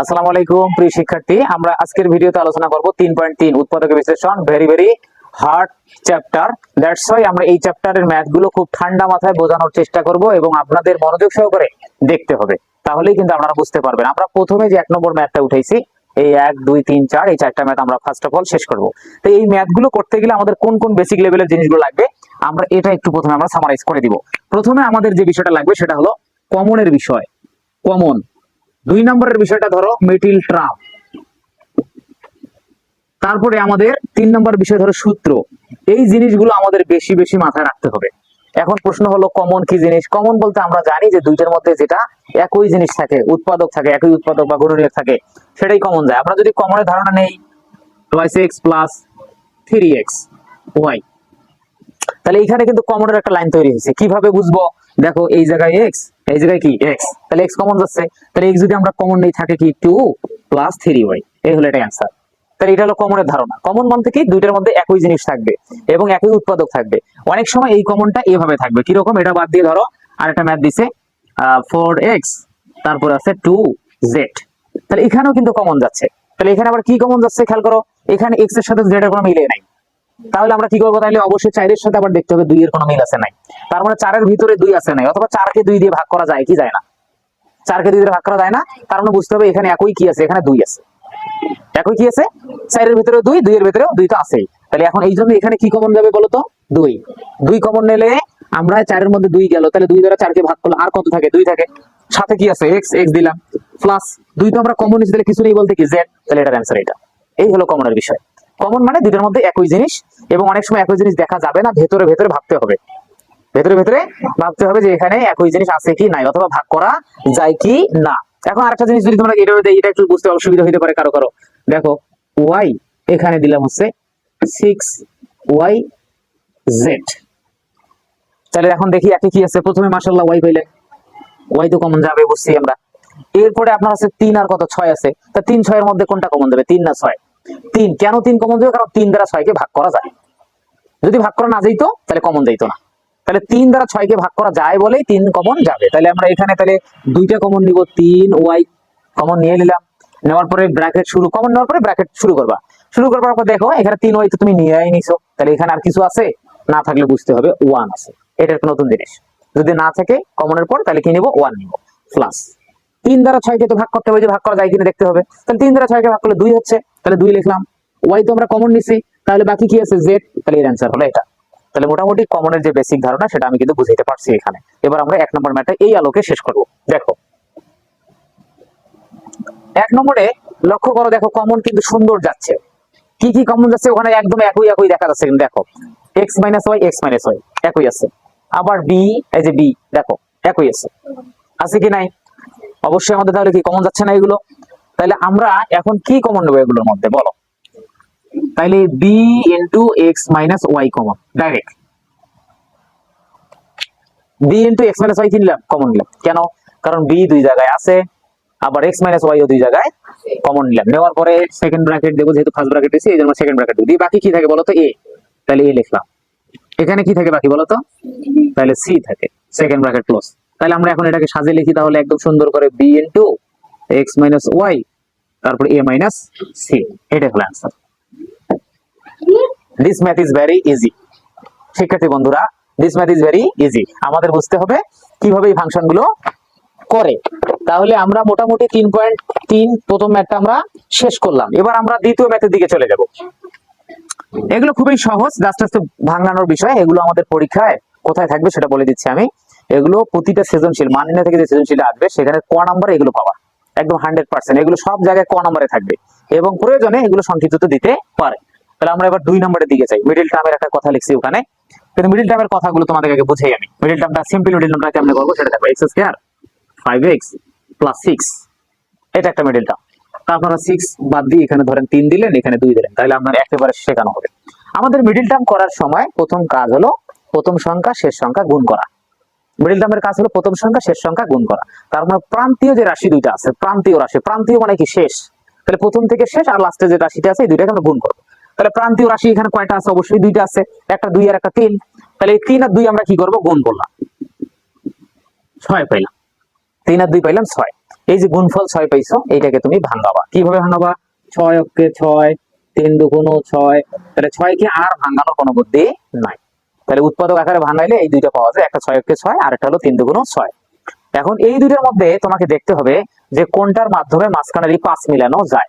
আসসালামু আলাইকুম প্রিয় শিক্ষার্থী, আমরা আজকের ভিডিওতে আলোচনা করব 3.3 উৎপাদক বিশ্লেষণ। Very hard chapter. That's why আমরা এই চ্যাপ্টারের ম্যাথ গুলো খুব ঠান্ডা মাথায় বোঝানোর চেষ্টা করব এবং আপনাদের মনোযোগ সহকারে দেখতে হবে, তাহলেই কিন্তু আপনারা বুঝতে পারবেন। আমরা প্রথমে যে 1 নম্বর ম্যাথটা উঠাইছি, এই 1 2 3 4 এই চারটা ম্যাথ আমরা ফার্স্ট অফ অল শেষ করব। তো এই ম্যাথ গুলো করতে গেলে আমাদের কোন কোন বেসিক লেভেলের জিনিসগুলো লাগবে আমরা এটা একটু প্রথমে আমরা সামারাইজ করে দিব। প্রথমে আমাদের যে বিষয়টা লাগবে সেটা হলো কমনের বিষয়। কমন 2 নম্বরের বিষয়টা ধরো মিডিল টার্ম। তারপরে আমাদের 3 নম্বর বিষয় ধরো সূত্র। এই জিনিসগুলো আমাদের বেশি বেশি মাথায় রাখতে হবে। এখন প্রশ্ন হলো কমন কি জিনিস? কমন বলতে আমরা জানি যে দুইটার মধ্যে যেটা একই জিনিস থাকে, উৎপাদক থাকে, একই উৎপাদক বা গুণনীয়ক থাকে, সেটাই কমন যায়। আমরা যদি কমনের ধারণা নেই y6 প্লাস 3x y, তাহলে এখানে কিন্তু কমনের একটা লাইন তৈরি হয়েছে। কিভাবে বুঝবো? দেখো এই জায়গায় x, এই জায়গায় কি x, তাহলে x কমন যাচ্ছে। তাহলে x যদি আমরা কমন নেই থাকে কি 2 প্লাস 3y, এই হলো এটা অ্যান্সার। তাহলে এটা হলো কমনের ধারণা। কমন বলতে কি দুইটার মধ্যে একই জিনিস থাকবে এবং একই উৎপাদক থাকবে। অনেক সময় এই কমনটা এভাবে থাকবে, কিরকম? এটা বাদ দিয়ে ধরো আরেকটা ম্যাথ দিছে 4x, তারপর আছে 2z, তাহলে এখানেও কিন্তু কমন যাচ্ছে। তাহলে এখানে আবার কি কমন যাচ্ছে খেয়াল করো, এখানে x এর সাথে z এর কোনো মিলে নাই। তাহলে আমরা কি করবো? তাহলে অবশ্যই 4 এর সাথে আবার দেখতে হবে 2 এর কোনো মিল আছে নাই। তার মানে 4 এর ভিতরে 2 আছে নাই, অথবা 4 কে 2 দিয়ে ভাগ করা যায় কি যায় না? 4 কে 2 দিয়ে ভাগ করা যায় না। তার মানে বুঝতে হবে এখানে একই কি আছে, এখানে 2 আছে। একই কি আছে? 4 এর ভিতরে 2, 2 এর ভিতরেও 2 তো আছেই। তাহলে এখন এই জন্য এখানে কি কমন যাবে বলো তো? 2। 2 কমন নিলে আমরা 4 এর মধ্যে 2 গেল, তাহলে 2 দ্বারা 4 কে ভাগ করলে আর কত থাকে? 2 থাকে। সাথে কি আছে? x, x দিলাম প্লাস 2 তো আমরা কমন নিছি, তাহলে কিছু নেই বলতে কি z, তাহলে এটার অ্যানসার এটা। এই হলো কমনের বিষয়। কমন মানে দুইটার মধ্যে একই জিনিস, এবং অনেক সময় একই জিনিস দেখা যাবে না, ভেতরে ভেতরে ভাবতে হবে। ভেতরে ভেতরে ভাবতে হবে যে এখানে একই জিনিস আছে কি নাই, অথবা ভাগ করা যায় কি না। এখন আরেকটা জিনিস যদি তোমরা এটা একটু বুঝতে অসুবিধা হতে পারে কারো কারো। দেখো y এখানে দিলাম হচ্ছে 6yz, তাহলে এখন দেখি একে কি আছে। প্রথমে মাশাআল্লাহ y পাইলে, y তো কমন যাবে বুঝছি আমরা। এরপরে আপনার আছে 3 আর কত 6 আছে, তা 3 6 এর মধ্যে কোনটা কমন যাবে? 3 না 6? 3। কেন 3 কমন যাবে? কারণ 3 দ্বারা 6 কে ভাগ করা যায়। যদি ভাগ করা না যাইতো তাহলে কমন যাইতো না। তাহলে 3 দ্বারা 6 কে ভাগ করা যায় বলেই 3 কমন যাবে। তাহলে আমরা এখানে তাহলে দুইটা কমন নিব, 3y কমন নিয়ে নিলাম। নেওয়ার পরে ব্র্যাকেট শুরু, কমন নেওয়ার পরে ব্র্যাকেট শুরু করবা। শুরু করবার পর দেখো এখানে 3y তো তুমি নিয়েই নিছো, তাহলে এখানে আর কিছু আছে? না থাকলে বুঝতে হবে 1 আছে। এটা একটা নতুন জিনিস। যদি না থাকে কমনের পর তাহলে কি নিব? 1 নিব প্লাস 3 দ্বারা 6 কে তো ভাগ করতে হবে, যে ভাগ করা যায় কিনা দেখতে হবে। তাহলে 3 দ্বারা 6 কে ভাগ করলে 2 হচ্ছে, তাহলে 2 লিখলাম। y তো আমরা কমন নিছি, তাহলে বাকি কি আছে? z, তাহলে এর অ্যানসার হলো এটা। তাহলে মোটামুটি কমনের যে বেসিক ধারণা সেটা আমি কিন্তু বুঝাইতে পারছি এখানে। এবার আমরা 1 নম্বর ম্যাথটা এই আলোকে শেষ করব। দেখো 1 নম্বরে লক্ষ্য করো, দেখো কমন কিন্তু সুন্দর যাচ্ছে। কি কি কমন যাচ্ছে? ওখানে একদম একই একই দেখা যাচ্ছে। দেখো x - y, x - y একই আছে। আবার b, এই যে b দেখো একই আছে। আছে কি নাই? অবশ্যই আমাদের তাহলে কি কমন যাচ্ছে না এগুলো? তাহলে আমরা এখন কি কমন নেব এগুলোর মধ্যে বলো? তাইলে b into x minus y common direct. b into x minus y কি নিলাম? কমন নিলাম। কেন? কারণ b দুই জায়গায় আছে, আবার x minus y ও দুই জায়গায় কমন নিলাম। নেওয়ার পরে সেকেন্ড ব্র্যাকেট দেবো, যেহেতু ফার্স্ট ব্র্যাকেট দিয়েছি এই জন্য সেকেন্ড ব্র্যাকেট দেবো। বাকি কি থাকে বলো তো? a, তাহলে a লিখলাম। এখানে কি থাকে বাকি বলো তো? তাহলে c থাকে, সেকেন্ড ব্র্যাকেট ক্লোজ। তাহলে আমরা এখন এটাকে সাজিয়ে লিখি তাহলে একদম সুন্দর করে, b into x minus y, তারপর a minus c, এটা হলো answer. This math is very easy শিক্ষার্থী বন্ধুরা, this math is very easy. আমাদের বুঝতে হবে কিভাবে এই ফাংশন গুলো করে। তাহলে আমরা মোটামুটি 3.3 প্রথম ম্যাথটা আমরা শেষ করলাম। এবার আমরা দ্বিতীয় ম্যাথের দিকে চলে যাব। এগুলো খুবই সহজ, জাস্ট ভাঙানোর বিষয়। এগুলো আমাদের পরীক্ষায় কোথায় থাকবে সেটা বলে দিচ্ছি আমি। এগুলো প্রতিটা সৃজনশীল মান নির্ণয় থেকে যে সৃজনশীল আসবে সেখানে ক নাম্বারে এগুলো পাবা একদম 100%। এগুলো সব জায়গায় ক নাম্বারে থাকবে এবং প্রয়োজনে এগুলো সংক্ষিপ্ত দিতে পারে। তাহলে আমরা এবার 2 নম্বরের দিকে যাই। মিডল টার্মের একটা কথা লিখছি ওখানে, কিন্তু মিডল টার্মের কথাগুলো তোমাদেরকে আগে বুঝাই আমি। মিডল টার্মটা সিম্পল, মিডল টার্মটা কেমনে করবো সেটা দেখো। x স্কয়ার 5x প্লাস 6, এটা একটা মিডল টার্ম। তা আপনারা 6 বাদ দিয়ে এখানে ধরেন 3 দিলেন, এখানে 2 দিলেন, তাহলে আপনার একেবারে শেখানো হবে। আমাদের মিডল টার্ম করার সময় প্রথম কাজ হলো প্রথম সংখ্যা শেষ সংখ্যা গুণ করা। মিডল টার্মের কাজ হলো প্রথম সংখ্যা শেষ সংখ্যা গুণ করা। তার মানে প্রান্তীয় যে রাশি দুইটা আছে, প্রান্তীয় রাশি, প্রান্তীয় মানে কি শেষ, তাহলে প্রথম থেকে শেষ আর লাস্টে যে রাশিটা আছে এই দুইটাকে আমরা গুণ করবো। তাহলে প্রান্তীয় রাশি এখানে কয়টা আছে? অবশ্যই দুইটা আছে, একটা 2 আর একটা 3। তাহলে এই 3 আর 2 আমরা কি করব? গুণ করলাম, 6 পাইলাম। 3 আর 2 পাইলাম 6। এই যে গুণফল 6 পাইছো, এইটাকে তুমি ভাঙাবা। কিভাবে ভাঙাবা? 6 অক্ষে 6, 3 দুগুণ 6, তাহলে 6 কে আর ভাঙানোর কোনো বুদ্ধি নাই। তাহলে উৎপাদক আকারে ভাঙাইলে এই দুইটা পাওয়া যায়, একটা 6 অক্ষে 6 আর একটা হলো 3 দুগুণ 6। এখন এই দুইটার মধ্যে তোমাকে দেখতে হবে যে কোনটার মাধ্যমে মাঝখানের এই 5 মিলানো যায়।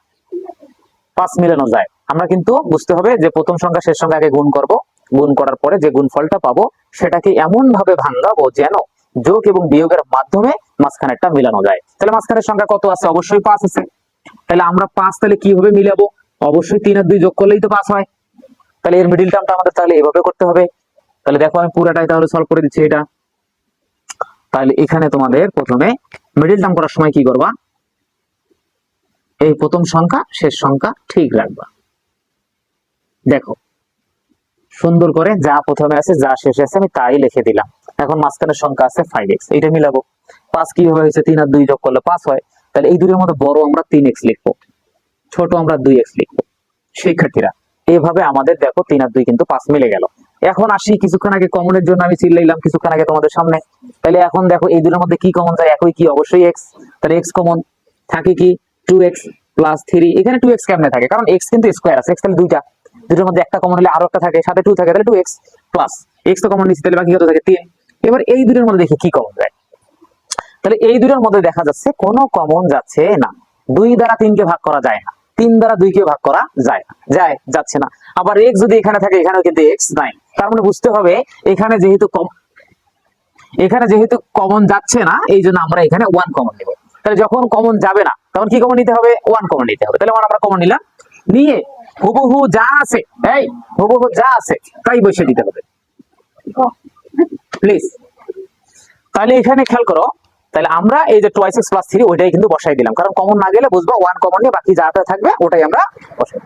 5 মিলানো যায় আমরা কিন্তু বুঝতে হবে যে প্রথম সংখ্যা শেষ সংখ্যা আগে গুণ করব, গুণ করার পরে যে গুণফলটা পাবো সেটাকে এমন ভাবে ভাঙাবো যেন যোগ এবং বিয়োগের মাধ্যমে মাঝখানেরটা মিলানো যায়। তাহলে মাঝখানের সংখ্যা কত আছে? অবশ্যই 5 আছে। তাহলে আমরা 5 তাহলে কিভাবে মিলাবো? অবশ্যই 3 আর 2 যোগ করলেই তো 5 হয়। তাহলে এর মিডিল টার্মটা আমাদের তাহলে এভাবে করতে হবে। তাহলে দেখো আমি পুরাটাই তাহলে সলভ করে দিচ্ছি এটা। তাহলে এখানে তোমাদের প্রথমে মিডিল টার্ম করার সময় কি করবা? এই প্রথম সংখ্যা শেষ সংখ্যা ঠিক রাখবা। দেখো সুন্দর করে যা প্রথমে আছে যা শেষে আছে আমি তাই লিখে দিলাম। এখন মাঝখানের সংখ্যা আছে 5x, এটা মিলাবো। 5 কিভাবে হয়েছে? 3 আর 2 যোগ করলে 5 হয়। তাহলে এই দুটোর মধ্যে বড় আমরা 3x লিখবো, ছোট আমরা 2x লিখবো। শিক্ষার্থীরা এভাবে আমাদের দেখো 3 আর 2 কিন্তু 5 মিলে গেল। এখন আসি কিছুক্ষণ আগে কমনের জন্য আমি চিল্লাইলাম কিছুক্ষণ আগে তোমাদের সামনে। তাহলে এখন দেখো এই দুটোর মধ্যে কি কমন যায়? একই কি? অবশ্যই x। তাহলে x কমন থাকে কি? 2x plus 3। এখানে 2x কেমনে থাকে? কারণ x কিন্তু স্কয়ার আছে, x তাহলে দুইটা, দুটোর মধ্যে একটা কমন হলে আরো একটা থাকে, সাথে 2 থাকে, তাহলে 2x প্লাস x তো কমন নিচ্ছে, তাহলে বাকি কত থাকে? 3। এবার এই দুটোর মধ্যে দেখি কি কমন যায়। তাহলে এই দুটোর মধ্যে দেখা যাচ্ছে কোনো কমন যাচ্ছে না। 2 দ্বারা 3 কে ভাগ করা যায় না, 3 দ্বারা 2 কে ভাগ করা যায় না, যাচ্ছে না। আবার x যদি এখানে থাকে, এখানেও কিন্তু x নাই। তার মানে বুঝতে হবে এখানে যেহেতু কমন যাচ্ছে না, এই জন্য আমরা এখানে 1 কমন নেব। তাহলে যখন কমন যাবে না তখন কি কমন নিতে হবে? 1 কমন নিতে হবে। তাহলে আমরা কমন নিলাম, নিয়ে হুবহু যা আছে, এই হুবহু যা আছে তাই বসিয়ে দিতে হবে প্লিজ। তাহলে এখানে খেয়াল করো, তাহলে আমরা এই যে 2x প্লাস 3 ওইটাই কিন্তু বসাই দিলাম, কারণ কমন না গেলে বুঝবো 1 কমন নিয়ে বাকি যাটা থাকবে ওটাই আমরা বসাই।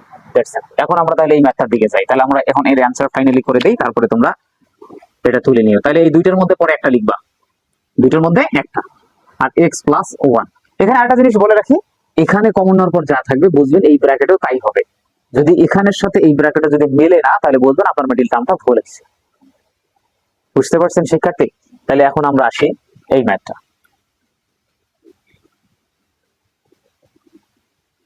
এখন আমরা তাহলে এই ম্যাথটার দিকে যাই। তাহলে আমরা এখন এর অ্যানসার ফাইনালি করে দেই, তারপরে তোমরা এটা তুলে নিও। তাহলে এই দুইটার মধ্যে পরে একটা লিখবা, দুইটার মধ্যে একটা, আর x প্লাস 1। এখানে আরেকটা জিনিস বলে রাখি, এখানে কমন নেওয়ার পর যা থাকবে বুঝবেন এই ব্র্যাকেটেও তাই হবে। যদি এখানের সাথে এই ব্র্যাকেটে যদি মেলে না, তাহলে বুঝবেন আপনার মিডল টার্মটা ভুল আছে। বুঝতে পারছেন শিক্ষার্থী? তাহলে এখন আমরা আসি এই ম্যাথটা।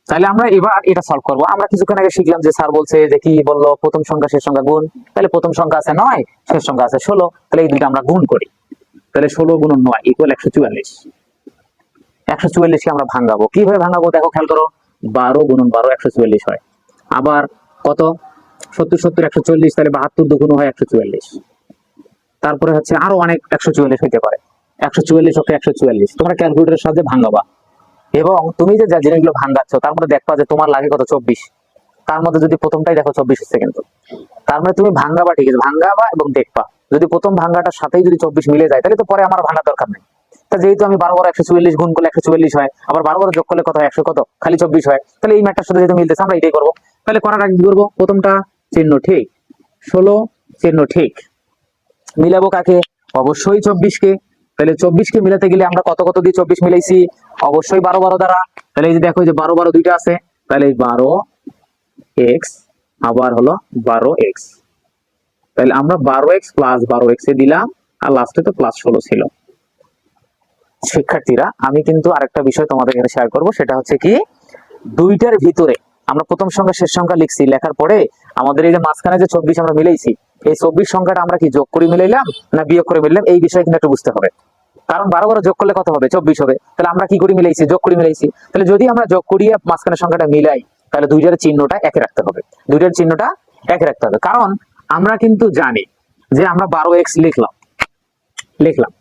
তাহলে আমরা এবার এটা সলভ করব। আমরা কিছুক্ষণ আগে শিখলাম যে স্যার বলছে যে কি বললো? প্রথম সংখ্যা শেষ সংখ্যা গুণ। তাহলে প্রথম সংখ্যা আছে 9, শেষ সংখ্যা আছে 16, তাহলে এই দুটো আমরা গুণ করি। তাহলে 16 গুণন 9 ইকুয়াল 144। 144 কে আমরা ভাঙাবো। কিভাবে ভাঙাবো দেখো, খেয়াল করো। 12 গুণন 12 144 হয়। আবার কত? 70 70 140, তাহলে 72 দুগুণ হয় 144। তারপরে হচ্ছে আরো অনেক 144 হইতে পারে। 144 ওকে 144 তোমরা ক্যালকুলেটরের সাহায্যে ভাঙাবা। এবং তুমি যে যা জিনিসগুলো ভাঙাচ্ছ তার মধ্যে দেখবা যে তোমার লাগে কত? 24। তার মধ্যে যদি প্রথমটাই দেখো 24 হচ্ছে কিন্তু, তার মানে তুমি ভাঙাবা, ঠিক আছে, ভাঙাবা এবং দেখবা যদি প্রথম ভাঙাটার সাথেই যদি 24 মিলে যায়, তাহলে তো পরে আমার ভাঙার দরকার নেই। তা যেহেতু আমি 12 12 144 গুণ করলে 144 হয়, আবার 12 12 যোগ করলে কত হয়? 100 কত? খালি 24 হয়। তাহলে এই ম্যাথটার সাথে যেহেতু মিলতেছে আমরা এটাই করবো। তাহলে করার আগে কি করবো? প্রথমটা চিহ্ন ঠিক, 16 চিহ্ন ঠিক, মিলাবো কাকে? অবশ্যই 24 কে। তাহলে 24 কে মিলাতে গেলে আমরা কত কত দিয়ে 24 মিলাইছি? অবশ্যই 12 12 দ্বারা। তাহলে এই যে দেখো যে 12 12 দুইটা আছে, তাহলে 12x আবার হলো 12x। তাহলে আমরা 12x প্লাস 12x এ দিলাম, আর লাস্টে তো প্লাস 16 ছিল। শিক্ষার্থীরা আমি কিন্তু আরেকটা বিষয় তোমাদের কাছে শেয়ার করব, সেটা হচ্ছে কি দুইটার ভিতরে আমরা প্রথম সংখ্যা শেষ সংখ্যা লিখছি, লেখার পরে আমাদের এই যে মাঝখানে যে 24 আমরা মিলাইছি, এই 24 সংখ্যাটা আমরা কি যোগ করে মিলাইলাম না বিয়োগ করে মিলাইলাম, এই বিষয়ে কিন্তু একটু বুঝতে হবে। কারণ 12 12 যোগ করলে কত হবে? 24 হবে। তাহলে আমরা কি করে মিলাইছি? যোগ করে মিলাইছি। তাহলে যদি আমরা যোগ করিয়ে মাঝখানের সংখ্যাটা মিলাই, তাহলে দুইটার চিহ্নটা একই রাখতে হবে, দুইটার চিহ্নটা একই রাখতে হবে। কারণ আমরা কিন্তু জানি যে আমরা 12x লিখলাম,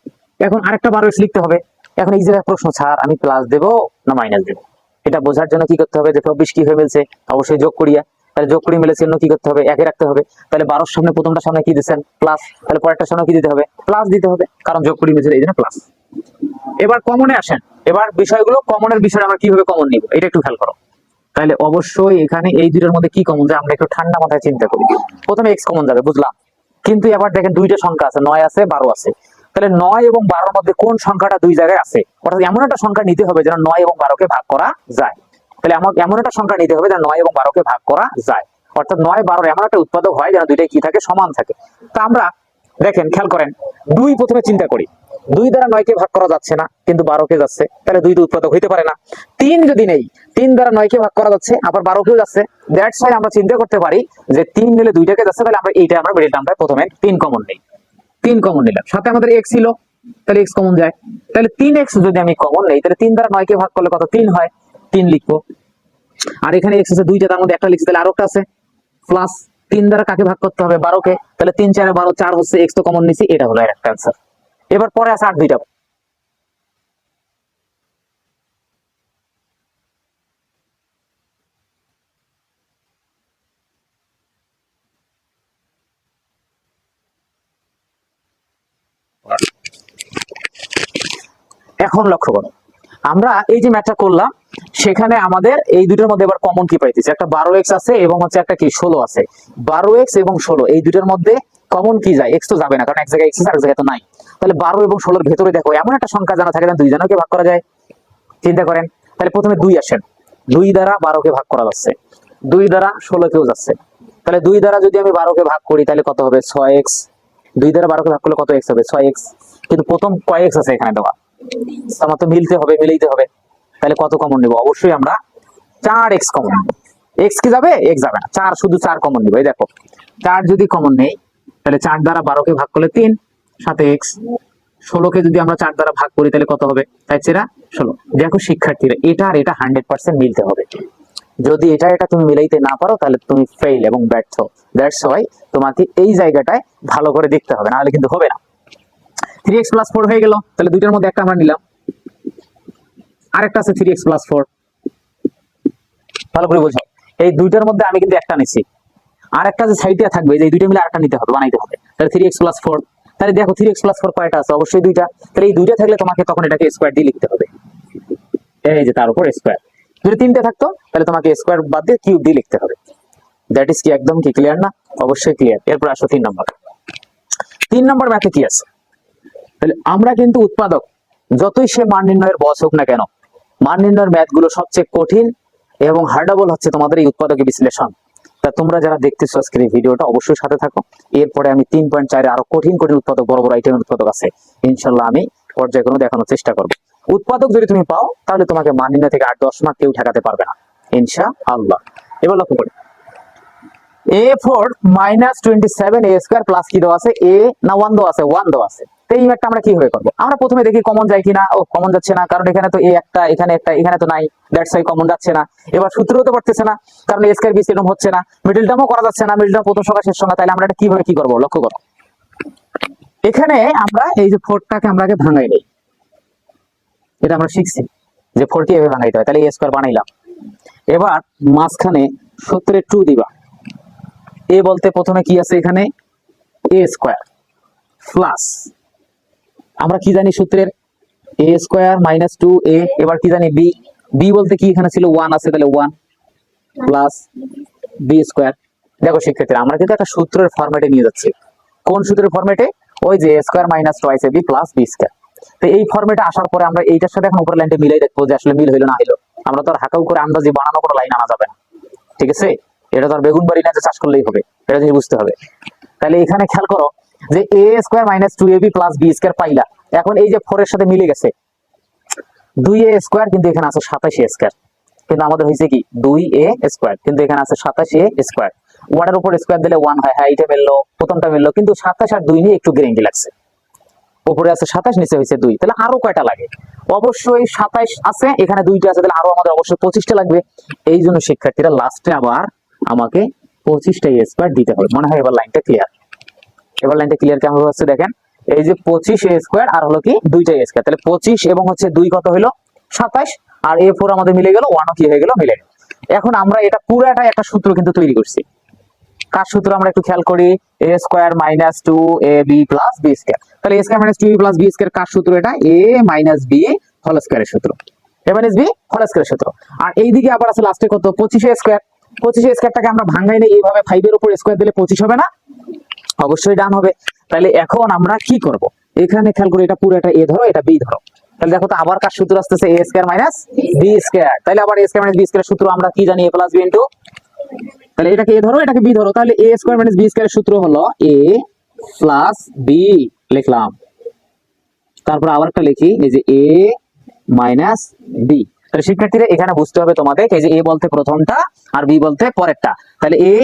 এখন আরেকটা 12x লিখতে হবে। এখন এই জায়গায় প্রশ্ন, স্যার আমি প্লাস দেবো না মাইনাস দেবো? এটা বোঝার জন্য কি করতে হবে? যে 24 কি হয়ে মিলছে? অবশ্যই যোগ করিয়া। তাহলে যোগ করিয়ে মিলে চিহ্ন কি করতে হবে? একই রাখতে হবে। তাহলে 12 সামনে প্রথমটার সামনে কি দিচ্ছেন? প্লাস। তাহলে পরেরটার সামনে কি দিতে হবে? প্লাস দিতে হবে, কারণ যোগ করিয়ে মিলছে এই জন্য প্লাস। এবার কমনে আসেন। এবার বিষয়গুলো কমনের বিষয়ে আমরা কিভাবে কমন নিব এটা একটু খেয়াল করো। তাহলে অবশ্যই এখানে এই দুটোর মধ্যে কি কমন যায় আমরা একটু ঠান্ডা মাথায় চিন্তা করি। প্রথমে x কমন যাবে, বুঝলাম, কিন্তু এবার দেখেন দুইটা সংখ্যা আছে, 9 আছে 12 আছে। তাহলে 9 এবং 12 এর মধ্যে কোন সংখ্যাটা দুই জায়গায় আছে? অর্থাৎ এমন একটা সংখ্যা নিতে হবে যেন 9 এবং 12 কে ভাগ করা যায়। তাহলে এমন একটা সংখ্যা নিতে হবে যেন 9 এবং 12 কে ভাগ করা যায়, অর্থাৎ 9 12 এমন একটা উৎপাদক হয় যেন দুইটাই কি থাকে? সমান থাকে। তা আমরা দেখেন খেয়াল করেন, দুই প্রথমে চিন্তা করি। 2 দ্বারা 9 কে ভাগ করা যাচ্ছে না, কিন্তু 12 কে যাচ্ছে, তাহলে 2 উৎপাদক হইতে পারে না। 3 যদি নেই, 3 দ্বারা 9 কে ভাগ করা যাচ্ছে, আবার 12 কেও যাচ্ছে, দ্যাটস ওয়াই আমরা চিন্তা করতে পারি যে 3 নিলে 2টাকে যাচ্ছে, তাহলে আমরা এইটা আমরা মিডল টার্মটা প্রথমে 3 কমন নেই। 3 কমন নিলাম, সাথে আমাদের x ছিল, তাহলে x কমন যায়, তাহলে 3x যদি আমি কমন নেই, তাহলে 3 দ্বারা 9 কে ভাগ করলে কত? 3 হয়, 3 লিখবো। আর এখানে x আছে 2টা, তার মধ্যে একটা লিখছি, তাহলে আরো একটা আছে প্লাস 3 দ্বারা কাকে ভাগ করতে হবে? 12 কে, তাহলে 3 4 12, 4 হচ্ছে, x তো কমন নিছি, এটা হলো একটা आंसर। এবার পরে আছে 8 2টা। এখন লক্ষ্য করো, আমরা এই যে ম্যাথটা করলাম, সেখানে আমাদের এই দুটোর মধ্যে এবার কমন কি পাইতেছে? একটা 12x আছে এবং হচ্ছে একটা কি 16 আছে। 12x এবং 16 এই দুটোর মধ্যে কমন কি যায়? x তো যাবে না, কারণ এক জায়গায় x আছে আর জায়গায় তো নাই। তাহলে 12 এবং 16 এর ভেতরে দেখো এমন একটা সংখ্যা জানা থাকে না দুই জনকে ভাগ করা যায়। চিন্তা করেন, তাহলে প্রথমে 2 আসেন, 2 দ্বারা 12 কে ভাগ করা যাচ্ছে, 2 দ্বারা 16 কেও যাচ্ছে, তাহলে 2 দ্বারা যদি আমি 12 কে ভাগ করি তাহলে কত হবে? 6x। 2 দ্বারা 12 কে ভাগ করলে কত x হবে? 6x। কিন্তু প্রথম কয় x আছে এখানে দেওয়া, আমার তো মিলতে হবে, মিলাইতে হবে, তাহলে কত কমন নেব? অবশ্যই আমরা 4x কমন নেব। x কি যাবে? x যাবে না, 4 শুধু 4 কমন নেব। এই দেখো 4 যদি কমন নেই, তাহলে 4 দ্বারা 12 কে ভাগ করলে 3, সাথে x। 16 কে যদি আমরা 4 দ্বারা ভাগ করি তাহলে কত হবে? তাই চেরা 16। দেখো শিক্ষার্থীরা, এটা আর এটা 100% মিলতে হবে। যদি এটা এটা তুমি মিলাইতে না পারো তাহলে তুমি ফেল এবং ব্যর্থ। দ্যাটস ওয়াই তোমাকে এই জায়গাটায় ভালো করে দেখতে হবে, নাহলে কিন্তু হবে না। 3x + 4 হয়ে গেল, তাহলে দুইটার মধ্যে একটা আমরা নিলাম, আরেকটা আছে 3x + 4। ভালো করে বোঝো, এই দুইটার মধ্যে আমি কিন্তু একটা নিছি, আর একটা যে সাইডে থাকবে, এই দুইটা মিলে আরেকটা নিতে হবে, বানাইতে হবে। তাহলে 3x + 4, তাহলে দেখো 3x + 4 কয়টা আছে? অবশ্যই দুইটা। তাহলে এই দুইটা থাকলে তোমাকে তখন এটাকে স্কয়ার দিয়ে লিখতে হবে, এই যে তার উপর স্কয়ার। যদি তিনটে থাকতো তাহলে তোমাকে স্কয়ার বাদ দিয়ে কিউব দিয়ে লিখতে হবে। দ্যাট ইজ কি একদম কি ক্লিয়ার না? অবশ্যই ক্লিয়ার। এরপর আসো 3 নম্বর। 3 নম্বর ম্যাথে কি আছে? তাহলে আমরা কিন্তু উৎপাদক যতই সে মান নির্ণয়ের বস হোক না কেন, মান নির্ণয়ের ম্যাথ গুলো সবচেয়ে কঠিন এবং হার্ডেবল হচ্ছে তোমাদের এই উৎপাদকের বিশ্লেষণ। তা তোমরা যারা দেখতেছো আজকের এই ভিডিওটা অবশ্যই সাথে থাকো। এরপরে আমি 3.4 আরো কঠিন কঠিন উৎপাদক, বড় বড় আইটেমের উৎপাদক আছে, ইনশাল্লাহ আমি পর্যায়ক্রমে দেখানোর চেষ্টা করবো। উৎপাদক যদি তুমি পাও তাহলে তোমাকে মান নির্ণয় থেকে 8-10 মার্ক কেউ ঠেকাতে পারবে না, ইনশাআল্লাহ। এবার লক্ষ্য করি, a4 - 27 a স্কয়ার প্লাস কি দেওয়া আছে? a না 1 দেওয়া আছে? 1 দেওয়া আছে। তো এই ম্যাথটা আমরা কিভাবে করব? আমরা প্রথমে দেখি কমন যায় কিনা। ও কমন যাচ্ছে না, কারণ এখানে তো a একটা, এখানে একটা, এখানে তো নাই, দ্যাটস ওয়াই কমন যাচ্ছে না। এবার সূত্র হতে পারতেছে না, কারণ a স্কয়ার b এরকম হচ্ছে না। মিডল টার্মও করা যাচ্ছে না, মিডল টার্ম প্রথম সংখ্যা শেষ সংখ্যা। তাহলে আমরা এটা কিভাবে কি করব? লক্ষ্য করো, এখানে আমরা এই যে 4টাকে আমরা আগে ভাঙাই নেই। এটা আমরা শিখছি যে 4 কে এভাবে ভাঙাইতে হয়। তাহলে a স্কয়ার বানাইলাম। এবার মাঝখানে সূত্রে 2 দিবা। a বলতে প্রথমে কি আছে? এখানে a স্কয়ার প্লাস, আমরা কি জানি সূত্রের? a square - 2a। এবার কি জানি? b। b বলতে কি এখানে ছিল? 1 আছে, তাহলে 1 প্লাস b স্কয়ার। দেখো শিক্ষার্থীরা, আমরা কিন্তু একটা সূত্রের ফরম্যাটে নিয়ে যাচ্ছি। কোন সূত্রের ফরম্যাটে? ওই যে a square - 2ab plus b square. তো এই ফরম্যাটে আসার পরে আমরা এইটার সাথে এখন উপরের লাইনটা মিলাই দেখবো যে আসলে মিল হইলো না হইলো। আমরা তো আর হাকাউ করে আন্দাজি বানানো কোনো লাইন আনা যাবে না, ঠিক আছে? এটা তো আর বেগুন বাড়ি না যে চাষ করলেই হবে, এটা জিনিস বুঝতে হবে। তাহলে এখানে খেয়াল করো যে a square - 2ab plus b square পাইলা। এখন এই যে 4 এর সাথে মিলে গেছে 2a স্কয়ার, কিন্তু এখানে আছে 27a স্কয়ার। কিন্তু আমাদের হয়েছে কি 2a স্কয়ার, কিন্তু এখানে আছে 27a স্কয়ার। ওয়াটার উপর স্কয়ার দিলে 1 হয়। হ্যাঁ, এটা মিললো, প্রথমটা মিললো, কিন্তু 27 আর 2 নিয়ে একটু গ্যারান্টি লাগছে। উপরে আছে 27, নিচে হয়েছে 2, তাহলে আরো কয়টা লাগে? অবশ্যই 27 আছে, এখানে 2টা আছে, তাহলে আরো আমাদের অবশ্যই 25টা লাগবে। এই জন্য শিক্ষার্থীরা লাস্টে আবার আমাকে 25টা a স্কয়ার দিতে হবে। মনে হয় এবার লাইনটা ক্লিয়ার। এবার লাইনটা ক্লিয়ার কেমন হচ্ছে দেখেন, এই যে 25a স্কয়ার আর হলো কি 2টা a স্কয়ার, তাহলে 25 এবং হচ্ছে 2 কত হলো? 27। আর a4 আমাদের মিলে গেল, 1ও কি হয়ে গেল? মিলে গেল। এখন আমরা এটা পুরাটা একটা সূত্র কিন্তু তৈরি করছি। কার সূত্র আমরা একটু খেয়াল করি? a square - 2ab plus b square. তাহলে a square - 2ab plus b square কার সূত্র? এটা a - b হোল স্কয়ারের সূত্র, a - b হোল স্কয়ারের সূত্র। আর এইদিকে আবার আছে লাস্টে কত? 25a square. 25a স্কয়ারটাকে আমরা ভাঙাই নেই, এইভাবে 5 এর উপর স্কয়ার দিলে 25 হবে না? অবশ্যই ডান হবে। তাহলে এখন আমরা কি করব? এখানে খেয়াল করি, এটা পুরো এটা a ধরো, এটা b ধরো। তাহলে দেখো তো আবার কার সূত্র আসতেছে? a square - b square. তাহলে আবার a স্কয়ার - b স্কয়ারের সূত্র আমরা কি জানি? a প্লাস b ইনটু, তাহলে এটাকে a ধরো, এটাকে b ধরো, তাহলে a স্কয়ার - b স্কয়ারের সূত্র হলো a প্লাস b লিখলাম। তারপর আবার একটা লিখি এই যে a মাইনাস বি। তাহলে শিক্ষার্থীরা এখানে বুঝতে হবে তোমাদের এই যে a বলতে প্রথমটা আর b বলতে পরেরটা, তাহলে a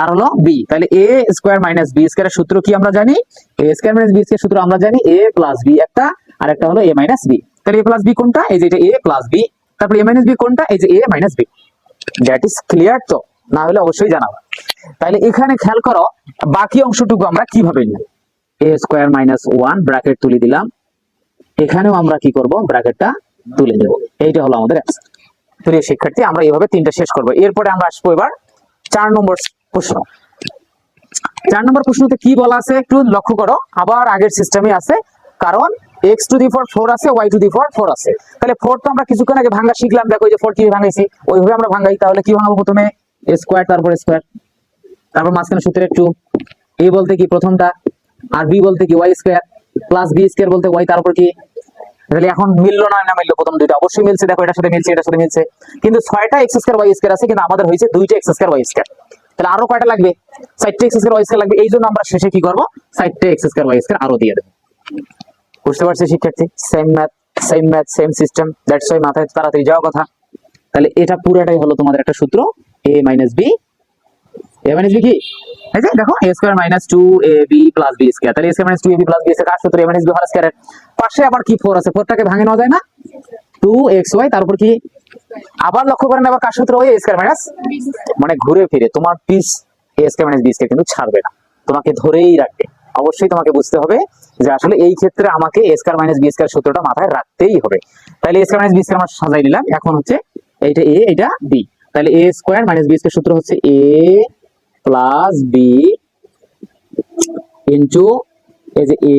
আর হলো b, তাহলে a স্কয়ার মাইনাস b স্কয়ারের সূত্র কি আমরা জানি, a square minus b square সূত্র আমরা জানি a প্লাস b একটা, আর একটা হলো a মাইনাস b। তাহলে a প্লাস b কোনটা, এই যে এটা a প্লাস b, তারপর a মাইনাস b কোনটা, এই যে a minus b। That is clear? তো না হলে অবশ্যই জানাবো। তাহলে এখানে খেয়াল করো বাকি অংশটুকু আমরা কিভাবে নিব, a স্কয়ার মাইনাস 1 ব্র্যাকেট তুলে দিলাম, এখানেও আমরা কি করব ব্র্যাকেটটা তুলে দেব, এইটা হলো আমাদের অ্যান্সার। প্রিয় শিক্ষার্থী আমরা এইভাবে তিনটা শেষ করব। এরপরে আমরা আসবো এবার 4 নম্বর প্রশ্ন। 4 নম্বর প্রশ্নতে কি বলা আছে একটু লক্ষ্য করো, আবার আগের সিস্টেমে আছে, কারণ x টু দি পাওয়ার 4 আছে, y টু দি পাওয়ার 4 আছে। তাহলে 4 তো আমরা কিছুক্ষণ আগে ভাঙা শিখলাম, দেখো এই যে 4 কিভাবে ভাঙাইছি ওইভাবে আমরা ভাঙাই। তাহলে কি ভাঙাবো, প্রথমে a স্কয়ার তারপর স্কয়ার, তারপর মাঝখানে সূত্রে একটু a বলতে কি প্রথমটা, আর b বলতে কি y square, plus b square বলতে y, তারপর কি। তাহলে এখন মিললো না মিললো, প্রথম দুইটা অবশ্যই মিলছে, দেখো এটার সাথে মিলছে এটার সাথে মিলছে, কিন্তু 6টা x স্কয়ার y স্কয়ার আছে, কিন্তু আমাদের হয়েছে 2টা x স্কয়ার y স্কয়ার। তাহলে আরো কয়টা লাগবে, 4টা x স্কয়ার y স্কয়ার লাগবে। এই জন্য আমরা শেষে কি করব, 4টা x স্কয়ার y স্কয়ার আরো দিয়ে দেব। বুঝতে পারছি শিক্ষার্থী? Same math same system, that's why মাথায় তাড়াতাড়ি যাওয়ার কথা। তাহলে এটা পুরোটাই হলো তোমাদের একটা সূত্র, a মাইনাস b কি, এই যে দেখো a square minus 2ab plus b square. তাহলে a square minus 2ab plus b square কার সূত্র, a মাইনাস b হোল স্কয়ারের। পাশে আবার কি 4 আছে, 4টাকে ভাঙে নেওয়া যায় না, 2xy, তারপর কি আবার লক্ষ্য করেন আবার কার সূত্র, ওই a স্কয়ার মাইনাস, মানে ঘুরে ফিরে তোমার piece a square minus b square কিন্তু ছাড়বে না, তোমাকে ধরেই রাখবে। অবশ্যই তোমাকে বুঝতে হবে যে আসলে এই ক্ষেত্রে আমাকে a square minus b square সূত্রটা মাথায় রাখতেই হবে। তাহলে a square minus b square আমরা সাজাই নিলাম, এখন হচ্ছে এইটা a এটা b। তাহলে a square minus b square সূত্র হচ্ছে a প্লাস b ইনটু এই যে a